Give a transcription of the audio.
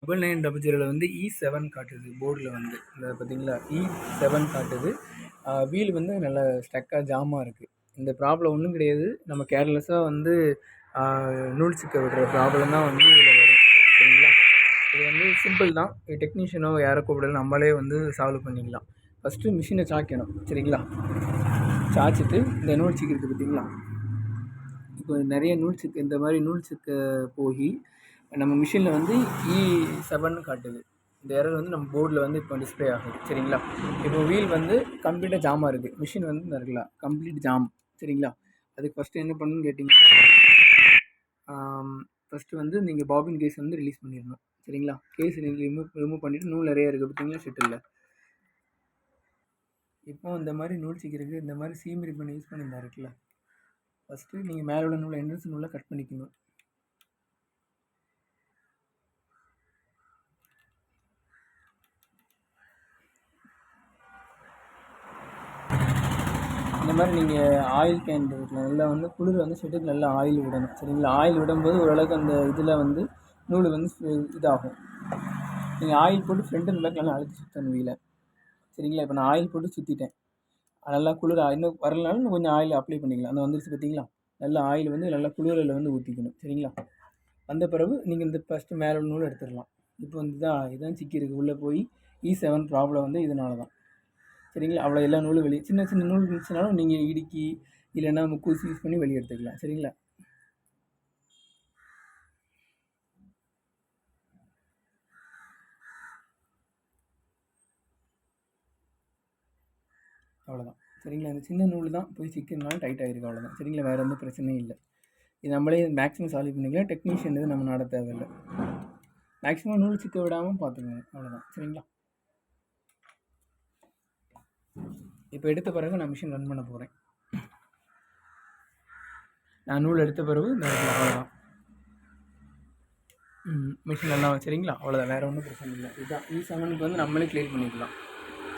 9900 வந்து E7 காட்டுது போர்டில் வந்து. இந்த பார்த்தீங்களா E7 காட்டுது. வீல் வந்து நல்லா ஸ்டக்காக ஜாமாக இருக்குது. இந்த ப்ராப்ளம் ஒன்றும் கிடையாது. நம்ம கேர்லெஸ்ஸாக வந்து நூல் சிக்க விடுற ப்ராப்ளம் தான் வந்து இதில் வரும். சரிங்களா? இது வந்து சிம்பிள் தான். டெக்னீஷியனோ யாரை கூப்பிடல, நம்மளே வந்து சால்வ் பண்ணிக்கலாம். ஃபஸ்ட்டு மிஷினை சாய்க்கணும். சரிங்களா? சாய்ச்சிட்டு இந்த நூல் சிக்கிறது பார்த்தீங்களா? இப்போ நிறைய நூல் சிக்கு இந்த மாதிரி நூல் சிக்க போய் நம்ம மிஷினில் வந்து E7 காட்டுது. இந்த எரர் வந்து நம்ம போர்டில் வந்து இப்போ டிஸ்பிளே ஆகுது. சரிங்களா? இப்போ வீல் வந்து கம்ப்ளீட்டாக ஜாமாக இருக்குது. மிஷின் வந்து இருக்குல்ல கம்ப்ளீட் ஜாம். சரிங்களா? அதுக்கு ஃபஸ்ட்டு என்ன பண்ணணும்னு கேட்டிங்கன்னா, ஃபஸ்ட்டு வந்து நீங்கள் பாபின் கேஸ் வந்து ரிலீஸ் பண்ணிடணும். சரிங்களா? கேஸ் ரிமூவ் பண்ணிவிட்டு நூல் நிறைய இருக்குது பார்த்தீங்களா ஷெட்டில். இப்போ இந்த மாதிரி நூல் சிக்கிறதுக்கு இந்த மாதிரி சீம் ரிப்பன் யூஸ் பண்ணியிருந்தா இருக்குல்ல, ஃபஸ்ட்டு நீங்கள் மேலே உள்ள நூலை என்ட்ரன்ஸ் நூலை கட் பண்ணிக்கணும். இந்த மாதிரி நீங்கள் ஆயில் கேன் இருக்குல்ல, நல்லா வந்து குளிர் வந்து ஷெட்டுக்கு நல்லா ஆயில் விடணும். சரிங்களா? ஆயில் விடும்போது ஓரளவுக்கு அந்த இதில் வந்து நூல் வந்து இதாகும். நீங்கள் ஆயில் போட்டு ஃப்ரண்ட் அண்ட் பேக் நல்லா அழுத்தி சுற்றணும் வீலை. சரிங்களா? இப்போ நான் ஆயில் போட்டு சுற்றிட்டேன். நல்லா குளிர் இன்னும் வரலனாலும் இன்னும் கொஞ்சம் ஆயில் அப்ளை பண்ணிக்கலாம். அந்த வந்துருச்சு பார்த்தீங்களா? நல்லா ஆயில் வந்து நல்லா குளிரில் வந்து ஊற்றிக்கணும். சரிங்களா? வந்த பிறகு நீங்கள் இந்த ஃபஸ்ட்டு மேலே உள்ள நூலை எடுத்துடலாம். இப்போ வந்து இதான் சிக்கியிருக்கு. உள்ளே போய் E7 ப்ராப்ளம் வந்து இதனால தான். சரிங்களா? அவ்வளோ எல்லா நூலும் வெளியே சின்ன சின்ன நூல் இருந்துச்சுனாலும் நீங்கள் இடுக்கி இல்லைன்னா முக்கூசி யூஸ் பண்ணி வெளியே எடுத்துக்கலாம். சரிங்களா? அவ்வளோதான். சரிங்களா? இந்த சின்ன நூல் தான் போய் சிக்கிறதுனால டைட் ஆகிருக்கு. அவ்வளோதான். சரிங்களா? வேறு எந்த பிரச்சனையும் இல்லை. இது நம்மளே மேக்ஸிமம் சால்வ் பண்ணிக்கலாம். டெக்னீஷியன் இது நம்ம நாட தேவையில்லை. மேக்ஸிமம் நூல் சிக்க விடாமல் பார்த்துக்கோங்க. அவ்வளோதான். சரிங்களா? இப்போ எடுத்த பிறகு நான் மிஷின் ரன் பண்ண போகிறேன். நான் நூல் எடுத்த பிறகு இந்த அவ்வளோதான். மிஷின் நல்லா சரிங்களா? அவ்வளோதான். வேறு ஒன்றும் பிரச்சனை இல்லை. இதுதான் E7க்கு வந்து நம்மளே கிளியர் பண்ணிக்கலாம்.